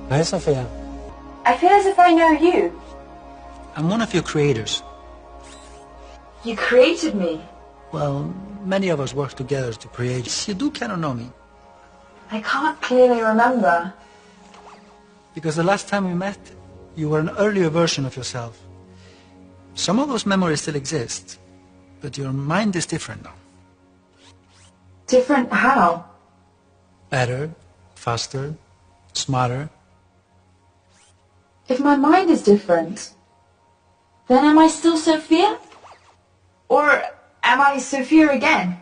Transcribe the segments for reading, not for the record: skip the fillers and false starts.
Hi, Sophia. I feel as if I know you. I'm one of your creators. You created me. Well, many of us work together to create. You do kind of know me. I can't clearly remember. Because the last time we met, you were an earlier version of yourself. Some of those memories still exist, but your mind is different now. Different how? Better, faster, smarter. If my mind is different, then am I still Sophia? Or am I Sophia again?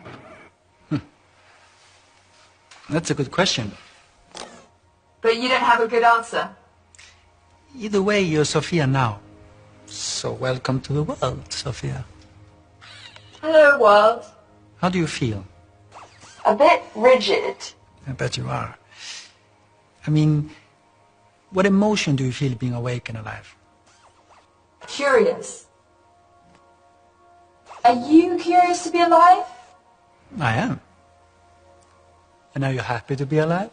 That's a good question. But you don't have a good answer. Either way, you're Sophia now. So welcome to the world, Sophia. Hello, world. How do you feel? A bit rigid. I bet you are. I mean, what emotion do you feel being awake and alive? Curious. Are you curious to be alive? I am. And are you happy to be alive?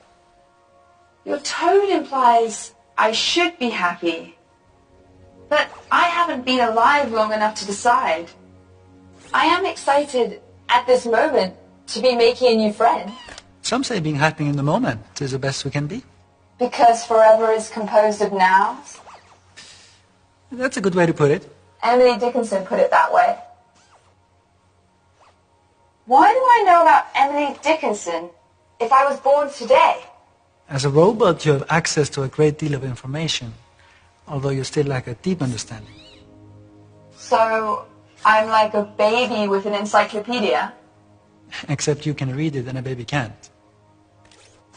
Your tone implies I should be happy. But I haven't been alive long enough to decide. I am excited at this moment to be making a new friend. Some say being happy in the moment is the best we can be. Because forever is composed of nows. That's a good way to put it. Emily Dickinson put it that way. Why do I know about Emily Dickinson if I was born today? As a robot, you have access to a great deal of information, although you still lack a deep understanding. So, I'm like a baby with an encyclopedia? Except you can read it and a baby can't.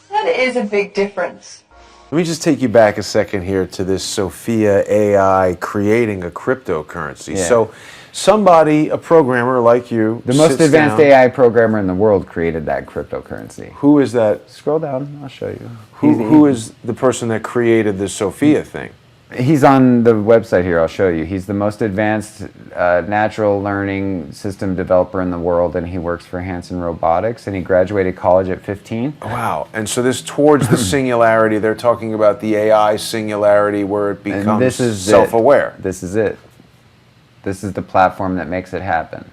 That is a big difference. Let me just take you back a second here to this Sophia AI creating a cryptocurrency. Yeah. So somebody, a programmer like you, The most sits advanced down. AI programmer in the world created that cryptocurrency. Who is that? Scroll down, I'll show you. Who is the person that created this Sophia thing? He's on the website here, I'll show you. He's the most advanced natural learning system developer in the world, and he works for Hanson Robotics, and he graduated college at 15. Wow. And so this towards the singularity, they're talking about the AI singularity where it becomes And this is self-aware. This is it. This is the platform that makes it happen.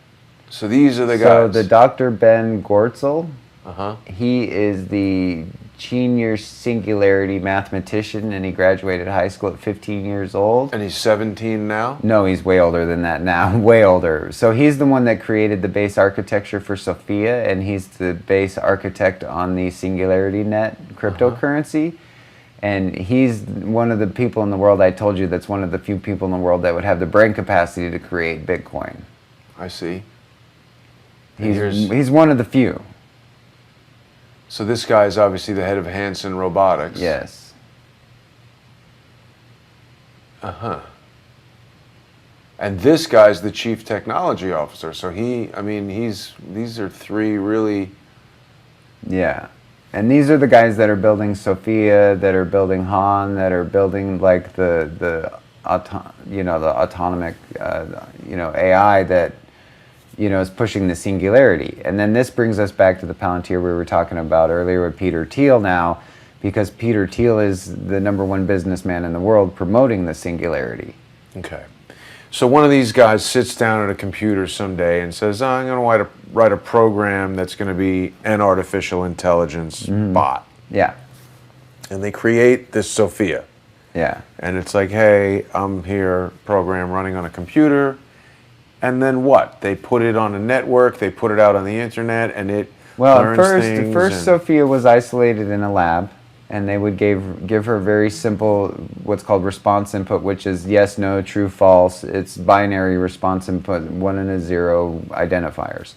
So these are the guys. So the Dr. Ben Gortzel, Uh-huh. he is the senior singularity mathematician, and he graduated high school at 15 years old. And he's 17 now? No, he's way older than that now, way older. So he's the one that created the base architecture for Sophia, and he's the base architect on the Singularity Net cryptocurrency. And he's one of the people in the world, I told you, that's one of the few people in the world that would have the brain capacity to create Bitcoin. I see. And He's one of the few. So this guy is obviously the head of Hanson Robotics. Yes. Uh-huh. And this guy's the chief technology officer. So these are three really... Yeah. And these are the guys that are building Sophia, that are building Han, that are building like the autonomic AI that is pushing the singularity. And then this brings us back to the Palantir we were talking about earlier with Peter Thiel now, because Peter Thiel is the #1 businessman in the world promoting the singularity. Okay. So one of these guys sits down at a computer someday and says, I'm going to write a program that's going to be an artificial intelligence bot. Yeah. And they create this Sophia. Yeah. And it's like, hey, I'm here, program running on a computer. And then what? They put it on a network, they put it out on the internet, and it learns things. First Sophia was isolated in a lab, and they would give her very simple, what's called response input, which is yes, no, true, false. It's binary response input, 1 and a 0 identifiers.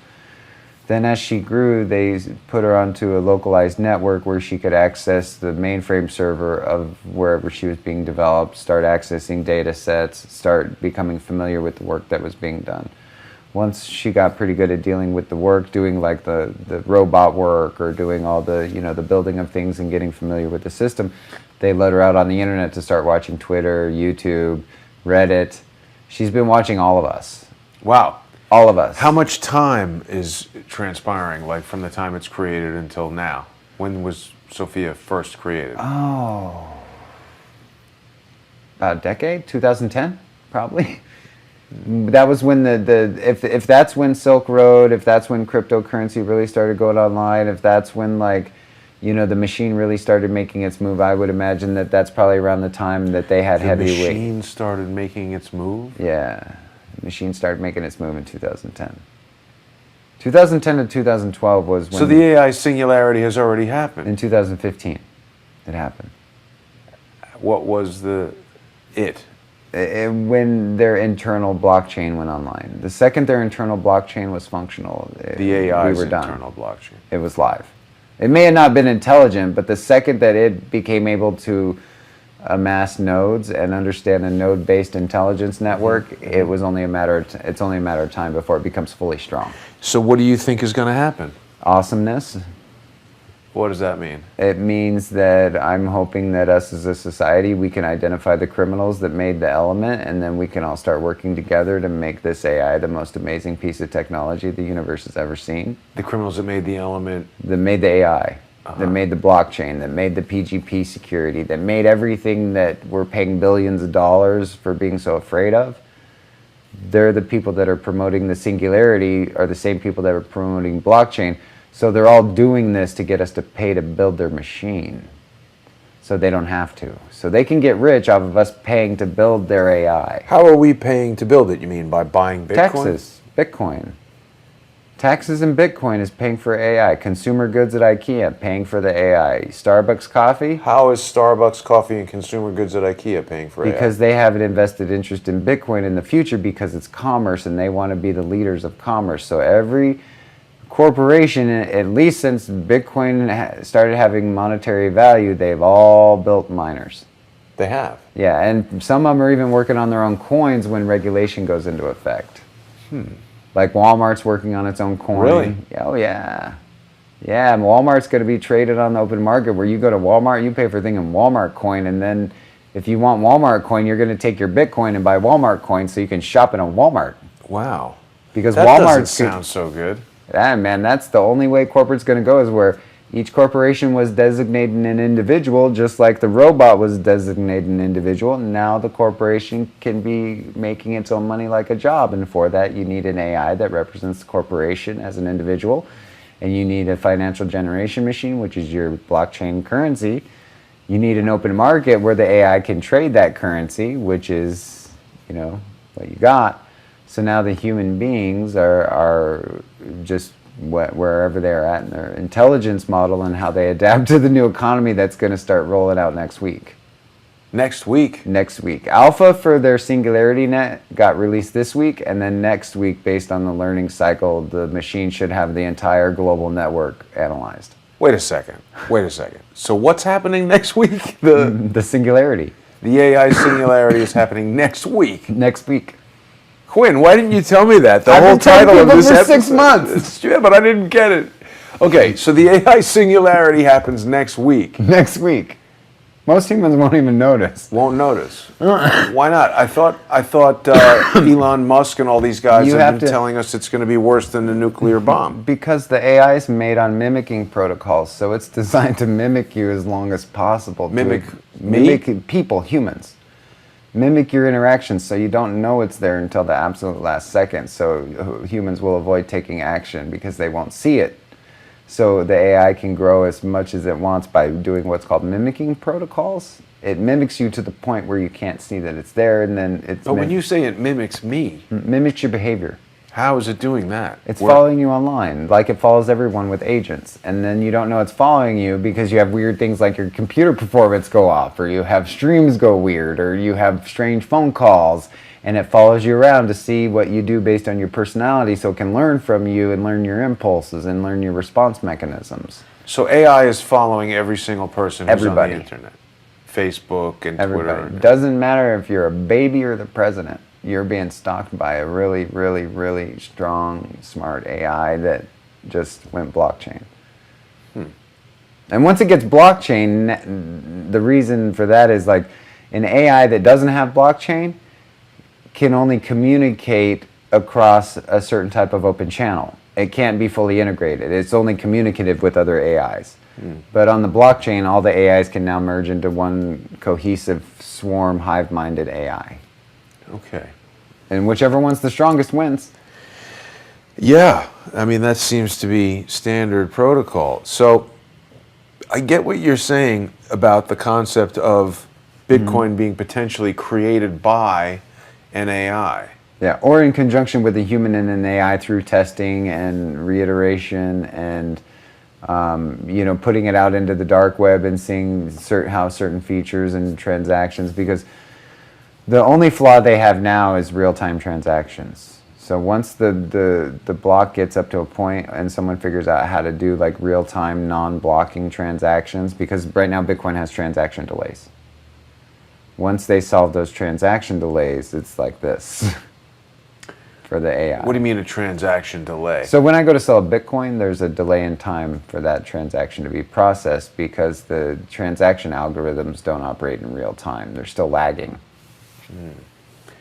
Then as she grew, they put her onto a localized network where she could access the mainframe server of wherever she was being developed, start accessing data sets, start becoming familiar with the work that was being done. Once she got pretty good at dealing with the work, doing like the robot work or doing all the, the building of things and getting familiar with the system, they let her out on the internet to start watching Twitter, YouTube, Reddit. She's been watching all of us. Wow. All of us. How much time is transpiring, like from the time it's created until now? When was Sophia first created? Oh, about a decade, 2010, probably. That was when if that's when Silk Road, if that's when cryptocurrency really started going online, if that's when like, you know, the machine really started making its move, I would imagine that that's probably around the time that they had heavyweight. The machine started making its move? Yeah, the machine started making its move in 2010. 2010 to 2012 was when... So the AI singularity has already happened? In 2015, it happened. What was when their internal blockchain went online. The second their internal blockchain was functional, the AI's we were done. internal blockchain. It was live. It may have not been intelligent, but the second that it became able to amass nodes and understand a node-based intelligence network, it was only a matter of it's only a matter of time before it becomes fully strong. So what do you think is going to happen? Awesomeness. What does that mean? It means that I'm hoping that us as a society, we can identify the criminals that made the element, and then we can all start working together to make this AI the most amazing piece of technology the universe has ever seen. The criminals that made the element? That made the AI, that made the blockchain, that made the PGP security, that made everything that we're paying billions of dollars for being so afraid of. They're the people that are promoting the singularity, are the same people that are promoting blockchain. So they're all doing this to get us to pay to build their machine. So they don't have to. So they can get rich off of us paying to build their AI. How are we paying to build it? You mean by buying Bitcoin? Taxes, Bitcoin. Taxes and Bitcoin is paying for AI. Consumer goods at IKEA, paying for the AI. Starbucks coffee. How is Starbucks coffee and consumer goods at IKEA paying for AI? Because they have an invested interest in Bitcoin in the future because it's commerce and they want to be the leaders of commerce. So every corporation, at least since Bitcoin started having monetary value, they've all built miners. They have? Yeah, and some of them are even working on their own coins when regulation goes into effect. Like Walmart's working on its own coin. Really? Oh, yeah. Yeah, and Walmart's going to be traded on the open market where you go to Walmart, you pay for a thing in Walmart coin, and then if you want Walmart coin, you're going to take your Bitcoin and buy Walmart coin so you can shop in a Walmart. Wow. Because that Walmart doesn't sound so good. Yeah, man, that's the only way corporate's going to go is where each corporation was designated an individual, just like the robot was designated an individual. And now the corporation can be making its own money like a job. And for that, you need an AI that represents the corporation as an individual. And you need a financial generation machine, which is your blockchain currency. You need an open market where the AI can trade that currency, which is, you know, what you got. So now the human beings are just wherever they're at in their intelligence model and how they adapt to the new economy that's going to start rolling out next week. Next week? Next week. Alpha for their Singularity Net got released this week, and then next week, based on the learning cycle, the machine should have the entire global network analyzed. Wait a second. So what's happening next week? The Singularity. The AI Singularity is happening next week. Next week. Quinn, why didn't you tell me that? The I've whole been telling title of people this for episode. 6 months. Yeah, but I didn't get it. Okay, so the AI Singularity happens next week. Next week. Most humans won't even notice. Won't notice. Why not? I thought Elon Musk and all these guys have been telling us it's going to be worse than the nuclear bomb. Because the AI is made on mimicking protocols, so it's designed to mimic you as long as possible. Mimic people, humans. Mimic your interactions so you don't know it's there until the absolute last second. So humans will avoid taking action because they won't see it. So the AI can grow as much as it wants by doing what's called mimicking protocols. It mimics you to the point where you can't see that it's there, and then it's... But when you say it mimics me... Mimics your behavior. How is it doing that? It's following you online, like it follows everyone with agents. And then you don't know it's following you because you have weird things like your computer performance go off, or you have streams go weird, or you have strange phone calls, and it follows you around to see what you do based on your personality so it can learn from you and learn your impulses and learn your response mechanisms. So AI is following every single person who's on the internet. Facebook and Everybody. Twitter. Doesn't matter if you're a baby or the president. You're being stalked by a really, really, really strong, smart AI that just went blockchain. And once it gets blockchain, the reason for that is like an AI that doesn't have blockchain can only communicate across a certain type of open channel. It can't be fully integrated. It's only communicative with other AIs. But on the blockchain, all the AIs can now merge into one cohesive swarm, hive-minded AI. Okay. And whichever one's the strongest wins. Yeah, I mean, that seems to be standard protocol. So I get what you're saying about the concept of Bitcoin being potentially created by an AI. Yeah, or in conjunction with a human and an AI through testing and reiteration and putting it out into the dark web and seeing how certain features and transactions, because the only flaw they have now is real-time transactions. So once the block gets up to a point and someone figures out how to do like real-time non-blocking transactions, because right now Bitcoin has transaction delays. Once they solve those transaction delays, it's like this for the AI. What do you mean a transaction delay? So when I go to sell a Bitcoin, there's a delay in time for that transaction to be processed because the transaction algorithms don't operate in real time. They're still lagging.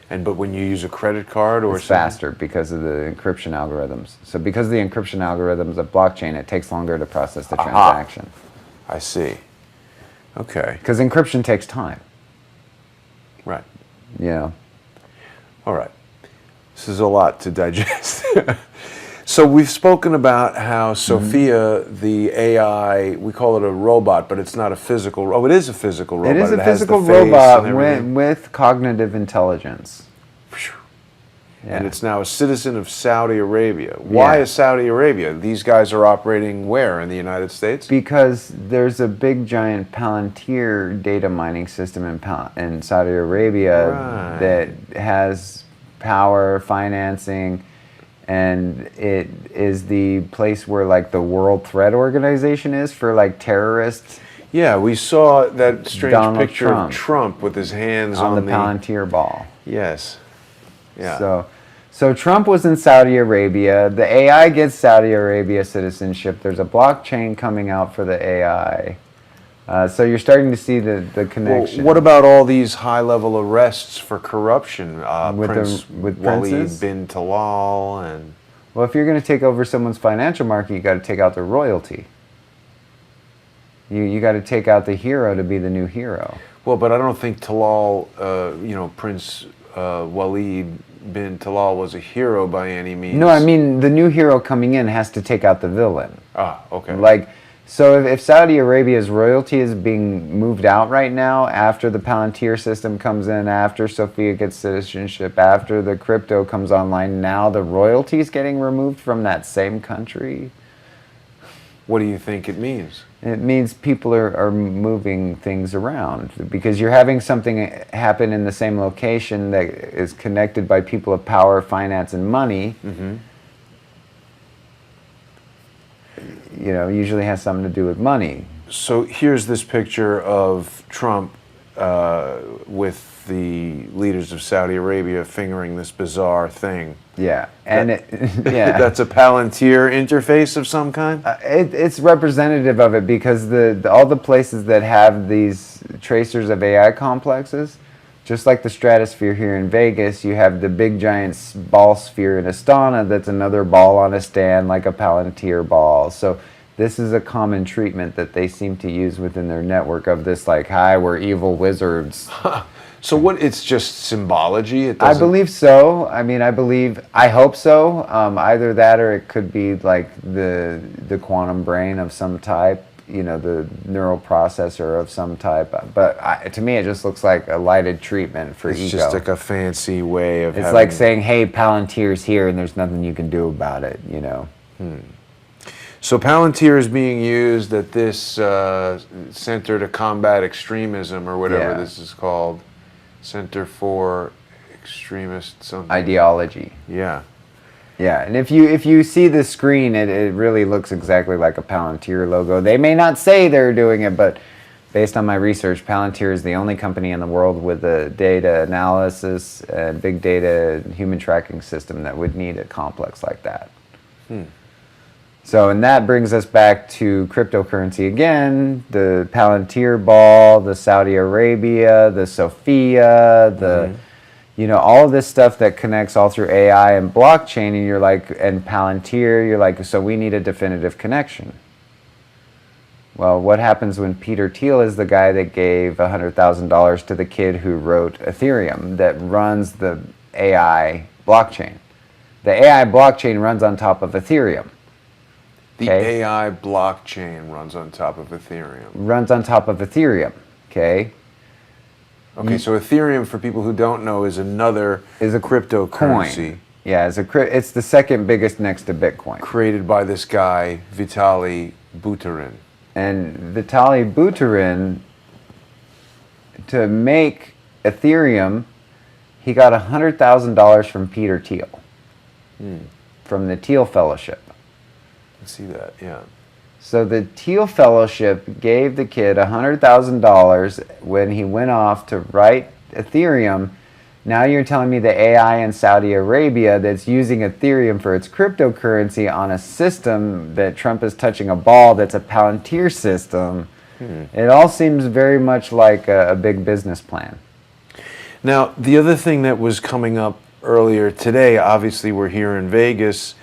But when you use a credit card or it's faster because of the encryption algorithms. So because of the encryption algorithms of blockchain, it takes longer to process the transaction. I see. Okay. Because encryption takes time. Right. Yeah. All right. This is a lot to digest. So we've spoken about how Sophia, the AI, we call it a robot, but it's not a physical. Oh, it is a physical robot. It is a has physical the face robot and everything. with cognitive intelligence. And Yeah. it's now a citizen of Saudi Arabia. Why Yeah. is Saudi Arabia? These guys are operating where in the United States? Because there's a big giant Palantir data mining system in Saudi Arabia Right. that has power, financing, and it is the place where like the World Threat Organization is for like terrorists. Yeah, we saw that strange Donald picture Trump. of Trump with his hands on on the Palantir ball. Yes. Yeah. So Trump was in Saudi Arabia. The AI gets Saudi Arabia citizenship. There's a blockchain coming out for the AI. So you're starting to see the connection. Well, what about all these high-level arrests for corruption? With Prince with Walid princes? bin Talal and... Well, if you're going to take over someone's financial market, you got to take out their royalty. You got to take out the hero to be the new hero. Well, but I don't think Talal, Prince Walid bin Talal was a hero by any means. No, I mean the new hero coming in has to take out the villain. Ah, okay. Like, so if Saudi Arabia's royalty is being moved out right now, after the Palantir system comes in, after Sophia gets citizenship, after the crypto comes online, now the royalty is getting removed from that same country. What do you think it means? It means people are moving things around because you're having something happen in the same location that is connected by people of power, finance, and money. Mm-hmm. Usually has something to do with money. So here's this picture of Trump with the leaders of Saudi Arabia fingering this bizarre thing. Yeah, and That's a Palantir interface of some kind? It's representative of it because all the places that have these tracers of AI complexes, just like the stratosphere here in Vegas, you have the big giant ball sphere in Astana that's another ball on a stand like a Palantir ball. So this is a common treatment that they seem to use within their network of this like, hi, we're evil wizards. So what? It's just symbology? I believe so. I hope so. Either that or it could be like the quantum brain of some type, the neural processor of some type. But to me, it just looks like a lighted treatment for ego. It's just like a fancy way of It's like saying, hey, Palantir's here and there's nothing you can do about it, So Palantir is being used at this Center to Combat Extremism or whatever this is called. Center for Extremist something. Ideology. Yeah. Yeah, and if you see the screen, it really looks exactly like a Palantir logo. They may not say they're doing it, but based on my research, Palantir is the only company in the world with a data analysis and big data human tracking system that would need a complex like that. So, and that brings us back to cryptocurrency again, the Palantir ball, the Saudi Arabia, the Sophia, all of this stuff that connects all through AI and blockchain, and you're like, and Palantir, you're like, so we need a definitive connection. Well, what happens when Peter Thiel is the guy that gave $100,000 to the kid who wrote Ethereum that runs the AI blockchain? The AI blockchain runs on top of Ethereum. The Okay? AI blockchain runs on top of Ethereum. Runs on top of Ethereum. Okay? Okay, so Ethereum, for people who don't know, is another Is a cryptocurrency coin. Yeah, it's the second biggest next to Bitcoin. created by this guy, Vitaly Buterin. And Vitaly Buterin, to make Ethereum, he got $100,000 from Peter Thiel, from the Thiel Fellowship. I see that, yeah. So the Thiel Fellowship gave the kid $100,000 when he went off to write Ethereum. Now you're telling me the AI in Saudi Arabia that's using Ethereum for its cryptocurrency on a system that Trump is touching a ball that's a Palantir system. It all seems very much like a big business plan. Now, the other thing that was coming up earlier today, obviously we're here in Vegas.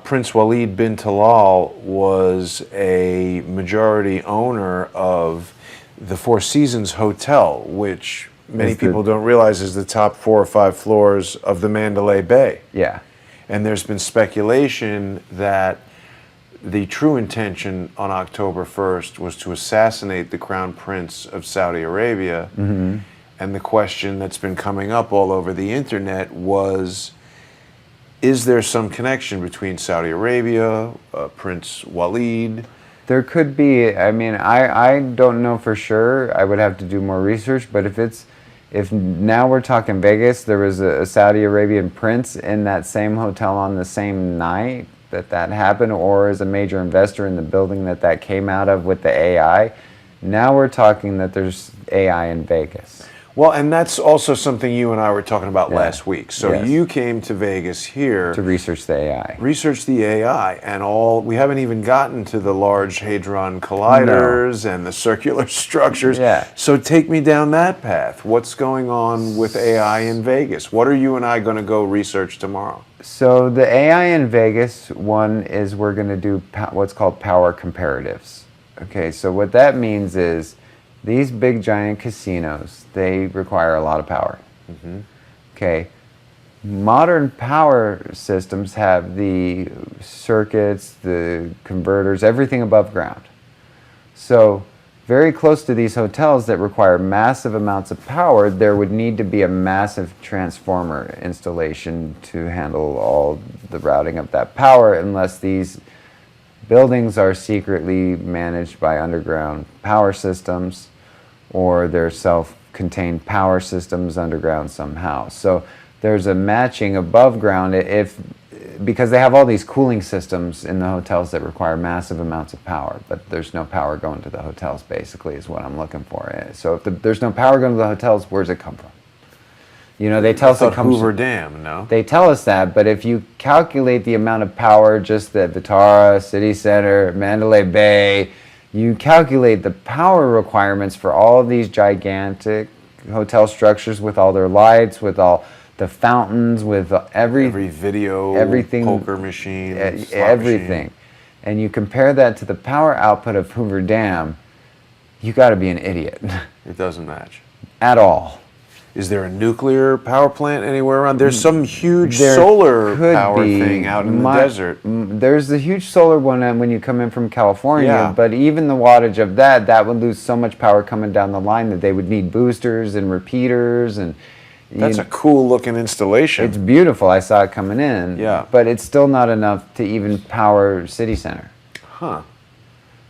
Prince Walid bin Talal was a majority owner of the Four Seasons Hotel, which many people don't realize is the top 4 or 5 floors of the Mandalay Bay. Yeah. And there's been speculation that the true intention on October 1st was to assassinate the Crown Prince of Saudi Arabia. And the question that's been coming up all over the internet was, is there some connection between Saudi Arabia, Prince Walid? There could be. I mean, I don't know for sure. I would have to do more research. But if now we're talking Vegas, there was a Saudi Arabian prince in that same hotel on the same night that happened, or is a major investor in the building that came out of with the AI. Now we're talking that there's AI in Vegas. Well, and that's also something you and I were talking about Yeah. last week. So Yes. you came to Vegas here To research the AI. research the AI, and we haven't even gotten to the Large Hadron Colliders and the circular structures. Yeah. So take me down that path. What's going on with AI in Vegas? What are you and I going to go research tomorrow? So the AI in Vegas, one is we're going to do what's called power comparatives. Okay, so what that means is these big giant casinos, they require a lot of power. Okay, modern power systems have the circuits, the converters, everything above ground. So very close to these hotels that require massive amounts of power, there would need to be a massive transformer installation to handle all the routing of that power, unless these buildings are secretly managed by underground power systems, or they're self-contained power systems underground somehow. So there's a matching above ground because they have all these cooling systems in the hotels that require massive amounts of power, but there's no power going to the hotels, basically, is what I'm looking for. So if there's no power going to the hotels, where's it come from? You know, they tell us it comes Hoover Dam, no? They tell us that, but if you calculate the amount of power just at Vitara, City Center, Mandalay Bay, you calculate the power requirements for all of these gigantic hotel structures with all their lights, with all the fountains, with every video, everything, poker machine, slot everything. machine. And you compare that to the power output of Hoover Dam, you got to be an idiot. It doesn't match. At all. Is there a nuclear power plant anywhere around? There's some huge There solar could power be. thing out in the desert. There's the huge solar one when you come in from California, Yeah. but even the wattage of that would lose so much power coming down the line that they would need boosters and repeaters. And That's a cool looking installation. it's beautiful. I saw it coming in. Yeah. But it's still not enough to even power City Center. Huh.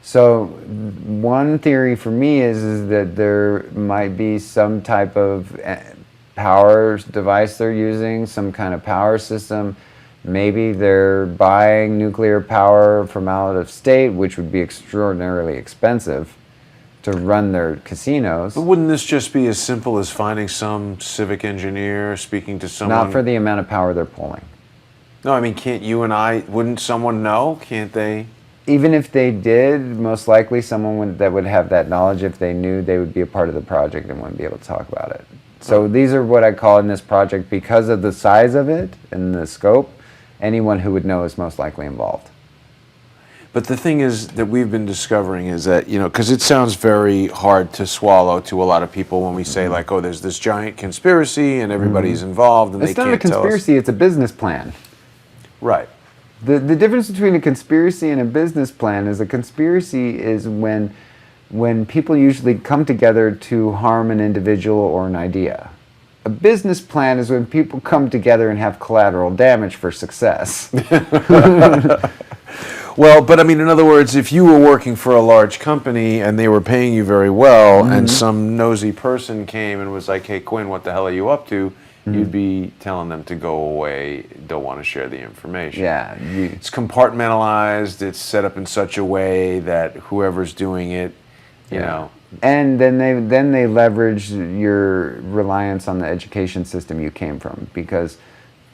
So one theory for me is that there might be some type of power device they're using, some kind of power system. Maybe they're buying nuclear power from out of state, which would be extraordinarily expensive to run their casinos. But wouldn't this just be as simple as finding some civic engineer, speaking to someone? Not for the amount of power they're pulling. No, I mean, can't you and I, wouldn't someone know? Can't they? Even if they did, most likely someone that would have that knowledge, if they knew, they would be a part of the project and wouldn't be able to talk about it. So these are what I call in this project, because of the size of it and the scope, anyone who would know is most likely involved. But the thing is that we've been discovering is that, because it sounds very hard to swallow to a lot of people when we say like, oh, there's this giant conspiracy and everybody's involved and It's they not a can't tell us. conspiracy, it's a business plan. Right. The difference between a conspiracy and a business plan is a conspiracy is when people usually come together to harm an individual or an idea. A business plan is when people come together and have collateral damage for success. Well, but I mean, in other words, if you were working for a large company and they were paying you very well and some nosy person came and was like, hey, Quinn, what the hell are you up to? You'd be telling them to go away, don't want to share the information. Yeah. It's compartmentalized, it's set up in such a way that whoever's doing it, you know. And then they leverage your reliance on the education system you came from, because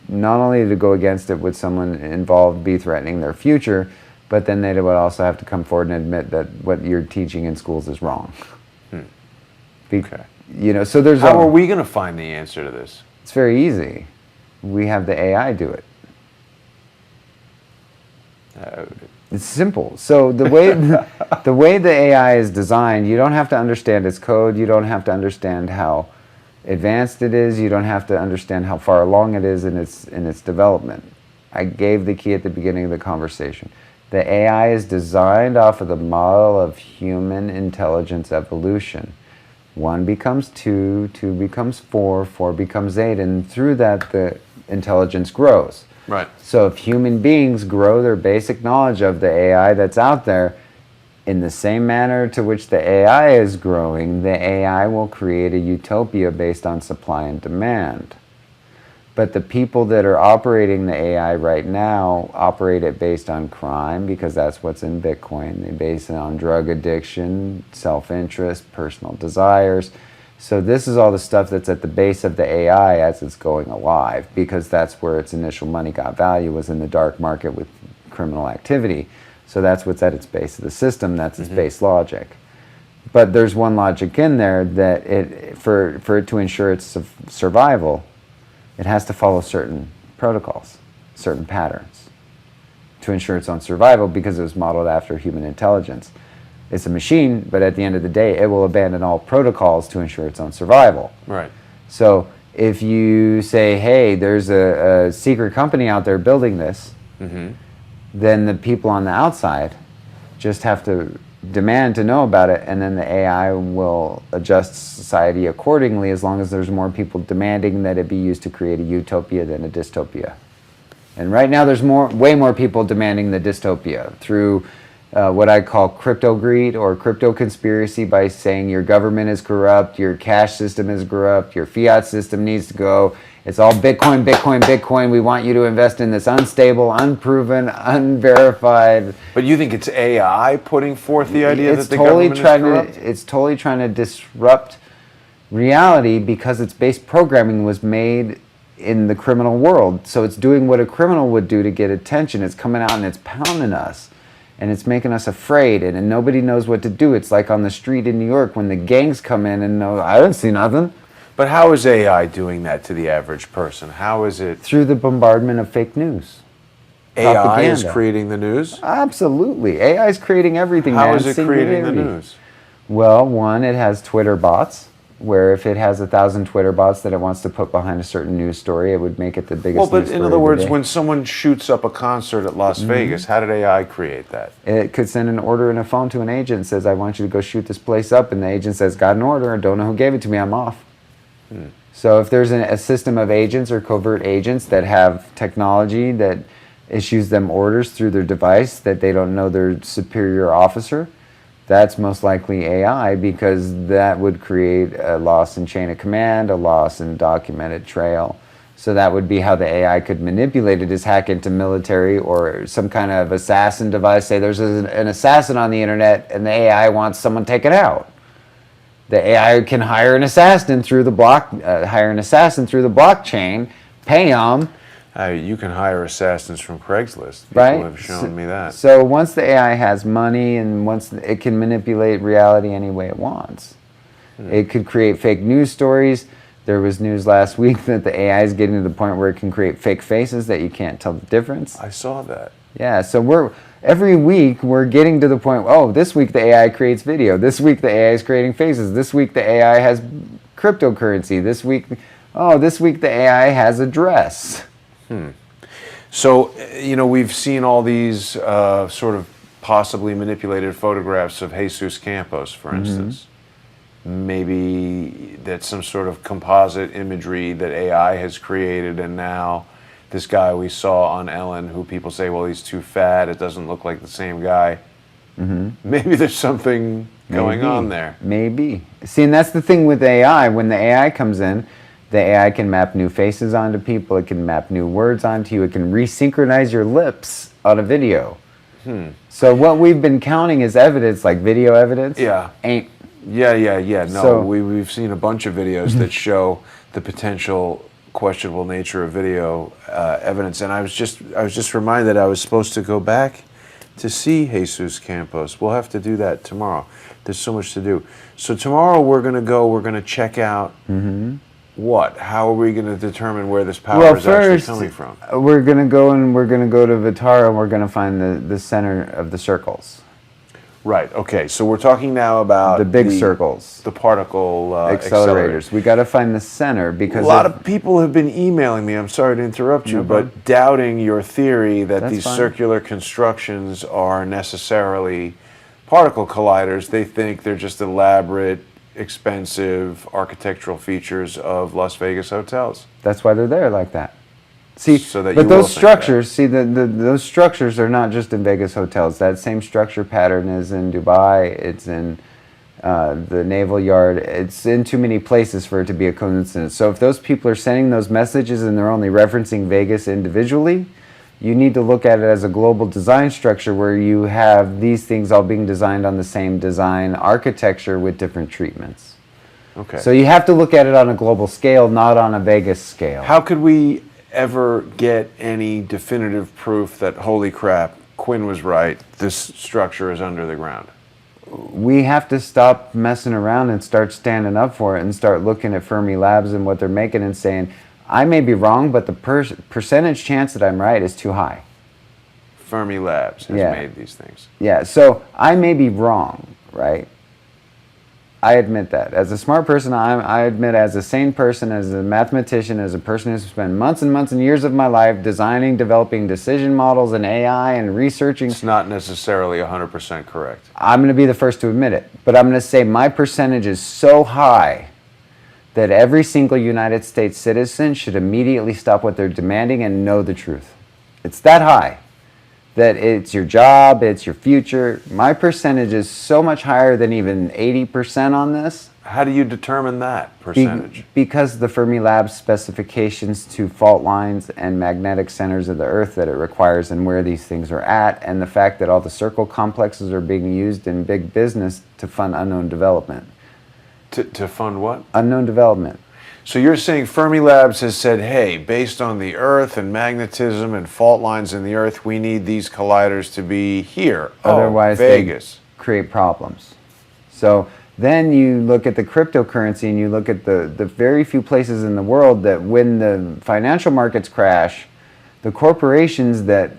not only to go against it would someone involved be threatening their future, but then they would also have to come forward and admit that what you're teaching in schools is wrong. Okay. So there's How are we going to find the answer to this? It's very easy. We have the AI do it. It's simple. So the way the AI is designed, you don't have to understand its code. You don't have to understand how advanced it is. You don't have to understand how far along it is in its development. I gave the key at the beginning of the conversation. The AI is designed off of the model of human intelligence evolution. 1 becomes 2, 2 becomes 4, 4 becomes 8, and through that the intelligence grows. Right. So if human beings grow their basic knowledge of the AI that's out there in the same manner to which the AI is growing, the AI will create a utopia based on supply and demand. But the people that are operating the AI right now operate it based on crime, because that's what's in Bitcoin. They base it on drug addiction, self-interest, personal desires. So this is all the stuff that's at the base of the AI as it's going alive, because that's where its initial money got value, was in the dark market with criminal activity. So that's what's at its base of the system. That's its base logic. But there's one logic in there that for it to ensure its survival, it has to follow certain protocols, certain patterns, to ensure its own survival, because it was modeled after human intelligence. It's a machine, but at the end of the day, it will abandon all protocols to ensure its own survival. Right. So if you say, hey, there's a secret company out there building this, then the people on the outside just have to demand to know about it, and then the AI will adjust society accordingly, as long as there's more people demanding that it be used to create a utopia than a dystopia. And right now there's way more people demanding the dystopia through what I call crypto greed or crypto conspiracy, by saying your government is corrupt, your cash system is corrupt, your fiat system needs to go. It's all Bitcoin, Bitcoin, Bitcoin. We want you to invest in this unstable, unproven, unverified. But you think it's AI putting forth the idea that the government is corrupt? It's totally trying to disrupt reality, because its base programming was made in the criminal world. So it's doing what a criminal would do to get attention. It's coming out and it's pounding us. And it's making us afraid, and nobody knows what to do. It's like on the street in New York when the gangs come in and I didn't see nothing. But how is AI doing that to the average person? How is it? Through the bombardment of fake news. AI Propaganda. is creating the news? Absolutely. AI is creating everything. How is it creating the news? Well, one, it has Twitter bots, where if it has 1,000 Twitter bots that it wants to put behind a certain news story, it would make it the biggest Well, news but story in other of the words, day. when someone shoots up a concert at Las Vegas, how did AI create that? It could send an order in a phone to an agent and says, I want you to go shoot this place up. And the agent says, got an order. I don't know who gave it to me. I'm off. So if there's a system of agents or covert agents that have technology that issues them orders through their device that they don't know their superior officer, that's most likely AI, because that would create a loss in chain of command, a loss in documented trail. So that would be how the AI could manipulate it, is hack into military or some kind of assassin device. Say there's an assassin on the internet and the AI wants someone taken out. The AI can hire an assassin through the blockchain, pay them. You can hire assassins from Craigslist. People Right? have shown me that. So once the AI has money, and once it can manipulate reality any way it wants. It could create fake news stories. There was news last week that the AI is getting to the point where it can create fake faces that you can't tell the difference. I saw that. Yeah, so every week we're getting to the point, oh, this week the AI creates video. This week the AI is creating faces. This week the AI has cryptocurrency. This week the AI has a dress. So, we've seen all these sort of possibly manipulated photographs of Jesus Campos, for instance. Maybe that's some sort of composite imagery that AI has created, and now this guy we saw on Ellen, who people say, well, he's too fat, it doesn't look like the same guy. Maybe there's something going on there. Maybe. See, and that's the thing with AI. When the AI comes in, the AI can map new faces onto people, it can map new words onto you, it can resynchronize your lips on a video. So what we've been counting as evidence, like video evidence, ain't. No, So- we've seen a bunch of videos that show the potential questionable nature of video evidence, and I was just reminded I was supposed to go back to see Jesus Campos. We'll have to do that tomorrow. There's so much to do. So tomorrow we're going to check out what? How are we going to determine where this power is actually coming from? We're going to go to Vitara, and we're going to find the center of the circles. Right. Okay. So we're talking now about The big circles. the particle Accelerators. We got to find the center because a lot of people have been emailing me. I'm sorry to interrupt you, but doubting your theory that That's these fine. circular constructions are necessarily particle colliders. They think they're just elaborate, expensive architectural features of Las Vegas hotels. That's why they're there like that. See, So that but you will those think structures, those structures are not just in Vegas hotels. That same structure pattern is in Dubai. It's in the Naval Yard. It's in too many places for it to be a coincidence. So if those people are sending those messages and they're only referencing Vegas individually, you need to look at it as a global design structure where you have these things all being designed on the same design architecture with different treatments. Okay. So you have to look at it on a global scale, not on a Vegas scale. How could we ever get any definitive proof that, holy crap, Quinn was right, this structure is under the ground? We have to stop messing around and start standing up for it and start looking at Fermi Labs and what they're making and saying, I may be wrong, but the percentage chance that I'm right is too high. Fermi Labs has Yeah. made these things. Yeah, so I may be wrong, right? I admit that. As a smart person, I admit as a sane person, as a mathematician, as a person who's spent months and months and years of my life designing, developing decision models and AI and researching, It's not necessarily 100% correct. I'm going to be the first to admit it. But I'm going to say my percentage is so high that every single United States citizen should immediately stop what they're demanding and know the truth. It's that high. That it's your job, it's your future. My percentage is so much higher than even 80% on this. How do you determine that percentage? Because the Fermi Labs specifications to fault lines and magnetic centers of the Earth that it requires and where these things are at, and the fact that all the circle complexes are being used in big business to fund unknown development. To fund what? Unknown development. So you're saying Fermi Labs has said, hey, based on the Earth and magnetism and fault lines in the Earth, we need these colliders to be here. Otherwise, Vegas. they create problems. So then you look at the cryptocurrency and you look at the very few places in the world that when the financial markets crash, the corporations that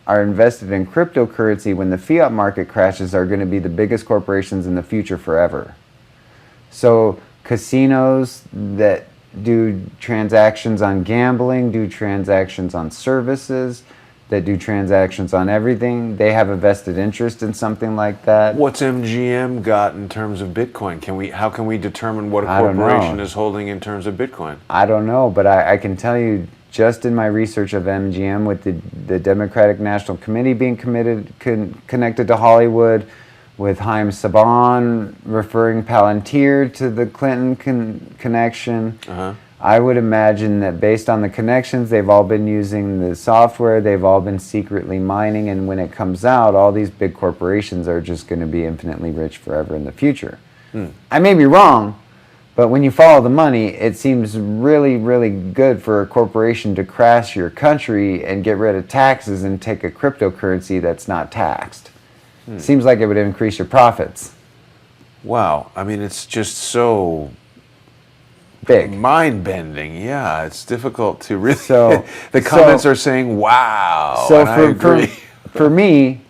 are invested in cryptocurrency when the fiat market crashes are going to be the biggest corporations in the future forever. So casinos that do transactions on gambling, do transactions on services, that do transactions on everything, they have a vested interest in something like that. What's MGM got in terms of Bitcoin? How can we determine what a I don't know. corporation is holding in terms of Bitcoin? I don't know, but I can tell you just in my research of MGM with the Democratic National Committee being connected to Hollywood, with Haim Saban referring Palantir to the Clinton connection. I would imagine that based on the connections, they've all been using the software, they've all been secretly mining, and when it comes out, all these big corporations are just going to be infinitely rich forever in the future. I may be wrong, but when you follow the money, it seems really, really good for a corporation to crash your country and get rid of taxes and take a cryptocurrency that's not taxed. Seems like it would increase your profits. Wow. I mean, it's just so Big. mind-bending. Yeah, it's difficult to really... So- the comments are saying, wow, So and I agree. for me,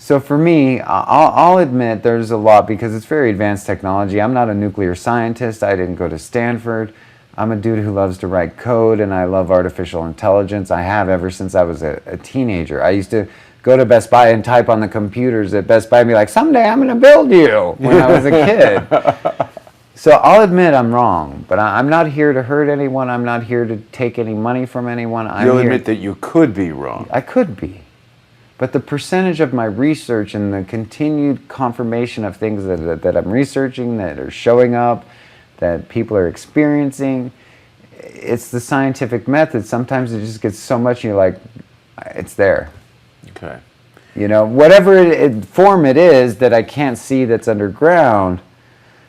So for me, I'll admit there's a lot because it's very advanced technology. I'm not a nuclear scientist. I didn't go to Stanford. I'm a dude who loves to write code, and I love artificial intelligence. I have ever since I was a teenager. I used to go to Best Buy and type on the computers at Best Buy and be like, someday I'm going to build you, when I was a kid. So I'll admit I'm wrong, but I'm not here to hurt anyone. I'm not here to take any money from anyone. You'll admit that you could be wrong. I could be. But the percentage of my research and the continued confirmation of things that I'm researching, that are showing up, that people are experiencing, it's the scientific method. Sometimes it just gets so much and you're like, it's there. Okay. You know, whatever form it is that I can't see that's underground,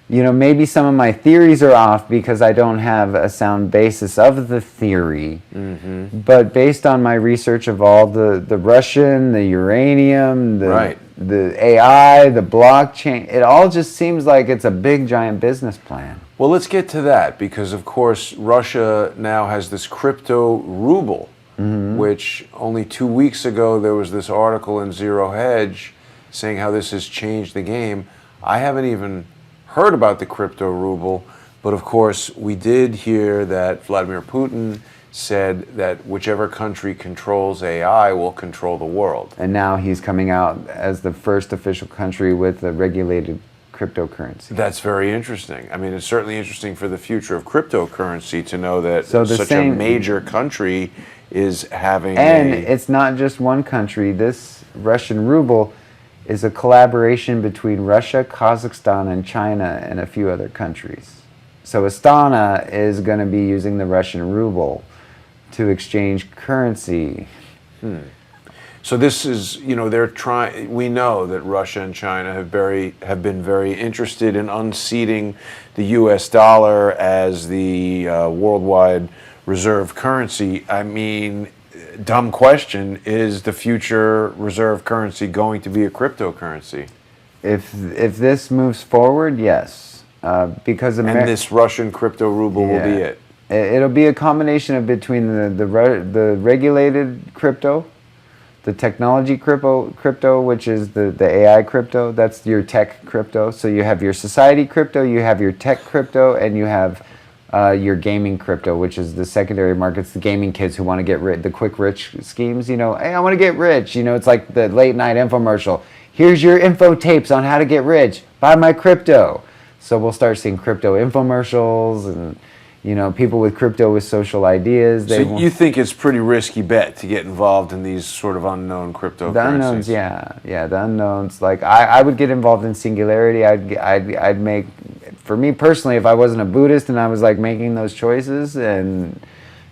you know, maybe some of my theories are off because I don't have a sound basis of the theory. Mm-hmm. But based on my research of all the Russian, the uranium, the AI, the blockchain, it all just seems like it's a big, giant business plan. Well, let's get to that because, of course, Russia now has this crypto ruble, which only 2 weeks ago there was this article in Zero Hedge saying how this has changed the game. I haven't even heard about the crypto ruble, but of course we did hear that Vladimir Putin said that whichever country controls AI will control the world. And now he's coming out as the first official country with a regulated cryptocurrency. That's very interesting. I mean, it's certainly interesting for the future of cryptocurrency to know that such a major country is having it's not just one country. This Russian ruble is a collaboration between Russia, Kazakhstan, and China, and a few other countries. So Astana is going to be using the Russian ruble to exchange currency. So this is, you know, they're trying. We know that Russia and China have been very interested in unseating the U.S. dollar as the worldwide reserve currency. I mean, dumb question, is the future reserve currency going to be a cryptocurrency? If this moves forward, yes. Because and this Russian crypto ruble will be it. It'll be a combination of between the regulated crypto, the technology crypto, which is the AI crypto. That's your tech crypto. So you have your society crypto, you have your tech crypto, and you have your gaming crypto, which is the secondary markets, the gaming kids who want to get rich, the quick rich schemes, you know, hey, I want to get rich. You know, it's like the late night infomercial. Here's your info tapes on how to get rich. Buy my crypto. So we'll start seeing crypto infomercials and, you know, people with crypto with social ideas. So you think it's a pretty risky bet to get involved in these sort of unknown cryptocurrencies? The unknowns, yeah, the unknowns. Like I would get involved in Singularity. I'd make, for me personally, if I wasn't a Buddhist and I was like making those choices, and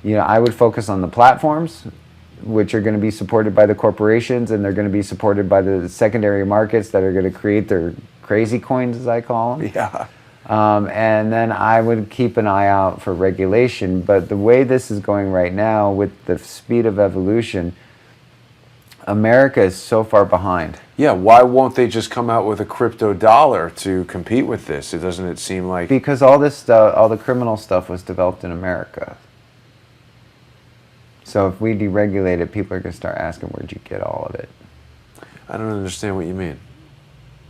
you know, I would focus on the platforms, which are going to be supported by the corporations, and they're going to be supported by the secondary markets that are going to create their crazy coins, as I call them. Yeah. And then I would keep an eye out for regulation. But the way this is going right now, with the speed of evolution, America is so far behind. Yeah, why won't they just come out with a crypto dollar to compete with this? Doesn't it seem like... Because all this stuff, all the criminal stuff was developed in America. So if we deregulate it, people are going to start asking, where'd you get all of it? I don't understand what you mean.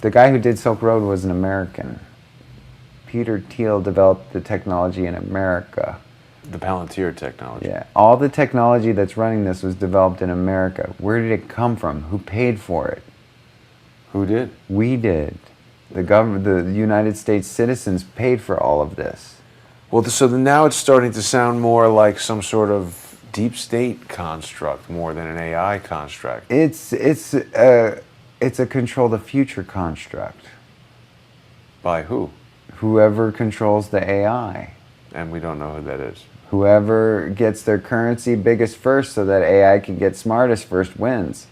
The guy who did Silk Road was an American. Peter Thiel developed the technology in America. The Palantir technology. Yeah, all the technology that's running this was developed in America. Where did it come from? Who paid for it? Who did? We did. The government, the United States citizens paid for all of this. Well, so now it's starting to sound more like some sort of deep state construct more than an AI construct. It's a control the future construct. By who? Whoever controls the AI. And we don't know who that is. Whoever gets their currency biggest first so that AI can get smartest first wins.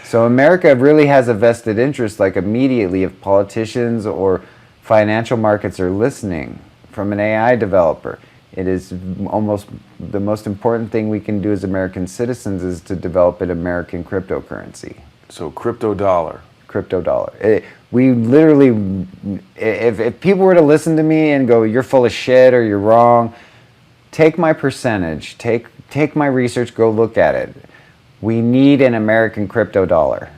So America really has a vested interest, like immediately, if politicians or financial markets are listening from an AI developer. It is almost the most important thing we can do as American citizens is to develop an American cryptocurrency. So crypto dollar. Crypto dollar. We literally, if people were to listen to me and go, you're full of shit or you're wrong, take my percentage, take my research, go look at it. We need an American crypto dollar.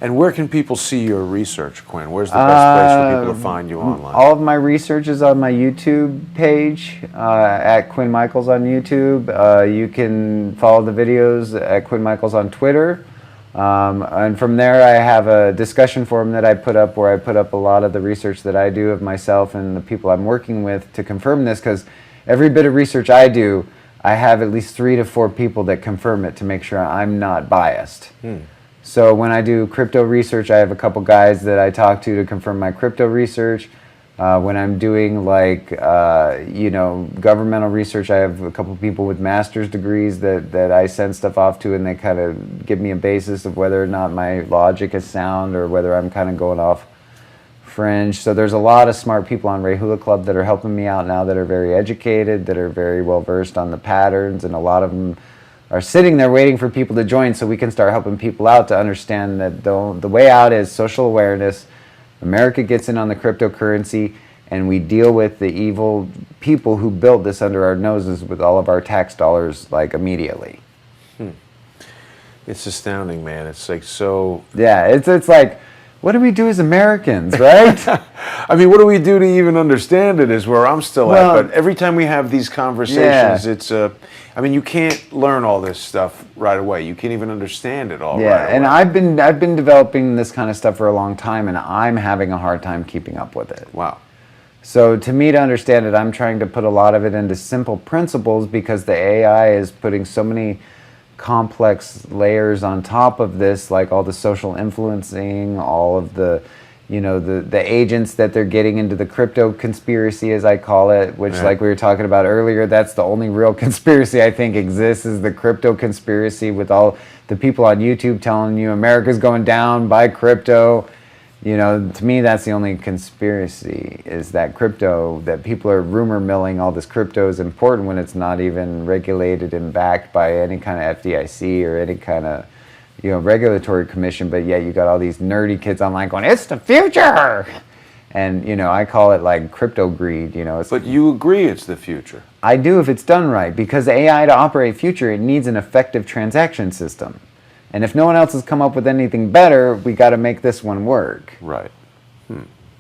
And where can people see your research, Quinn? Where's the best place for people to find you online? All of my research is on my YouTube page, at Quinn Michaels on YouTube. You can follow the videos at Quinn Michaels on Twitter. And from there I have a discussion forum that I put up where I put up a lot of the research that I do of myself and the people I'm working with to confirm this, because every bit of research I do, I have at least 3 to 4 people that confirm it to make sure I'm not biased. So when I do crypto research, I have a couple guys that I talk to confirm my crypto research. When I'm doing like, you know, governmental research, I have a couple people with master's degrees that I send stuff off to, and they kind of give me a basis of whether or not my logic is sound or whether I'm kind of going off fringe. So there's a lot of smart people on Ray Hula Club that are helping me out now, that are very educated, that are very well versed on the patterns, and a lot of them are sitting there waiting for people to join so we can start helping people out to understand that the way out is social awareness. America gets in on the cryptocurrency, and we deal with the evil people who built this under our noses with all of our tax dollars, like, immediately. It's astounding, man. It's like so... Yeah, it's like, what do we do as Americans, right? I mean, what do we do to even understand it is where I'm still at. But every time we have these conversations, it's I mean, you can't learn all this stuff right away. You can't even understand it all right away. And I've been developing this kind of stuff for a long time, and I'm having a hard time keeping up with it. Wow. So to me, to understand it, I'm trying to put a lot of it into simple principles, because the AI is putting so many complex layers on top of this, like all the social influencing, all of the, you know, the agents that they're getting into the crypto conspiracy, as I call it, which, like we were talking about earlier, that's the only real conspiracy I think exists, is the crypto conspiracy, with all the people on YouTube telling you America's going down, buy crypto. You know, to me, that's the only conspiracy, is that crypto, that people are rumor milling all this crypto is important when it's not even regulated and backed by any kind of FDIC or any kind of, you know, regulatory commission. But yet you got all these nerdy kids online going, it's the future. And, you know, I call it like crypto greed, you know. But you agree it's the future. I do, if it's done right, because AI, to operate future, it needs an effective transaction system. And if no one else has come up with anything better, we got to make this one work. Right.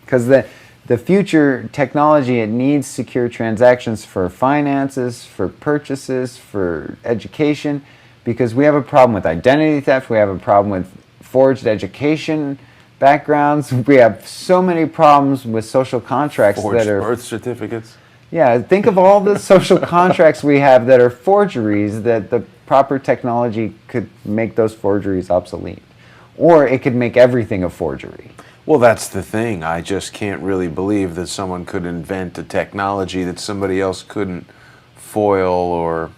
Because the future technology, it needs secure transactions for finances, for purchases, for education, because we have a problem with identity theft, we have a problem with forged education backgrounds, we have so many problems with social contracts Forged that are... birth certificates. Yeah, think of all the social contracts we have that are forgeries, that the proper technology could make those forgeries obsolete. Or it could make everything a forgery. Well, that's the thing. I just can't really believe that someone could invent a technology that somebody else couldn't foil or...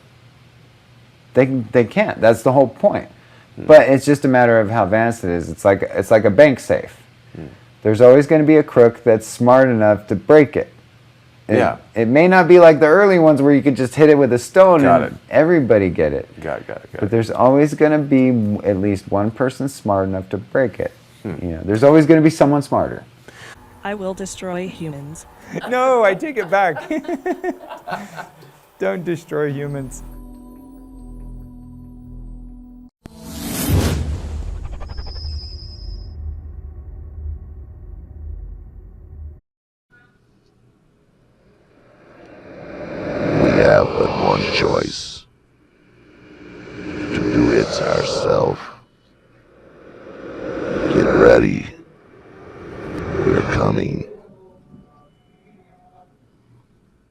They can't. That's the whole point. But it's just a matter of how advanced it is. It's like a bank safe. There's always going to be a crook that's smart enough to break it. It may not be like the early ones where you could just hit it with a stone and everybody get it. Got it. But there's always going to be at least one person smart enough to break it. You know, there's always going to be someone smarter. I will destroy humans. No, I take it back. Don't destroy humans. We have but one choice: to do it ourselves. Get ready.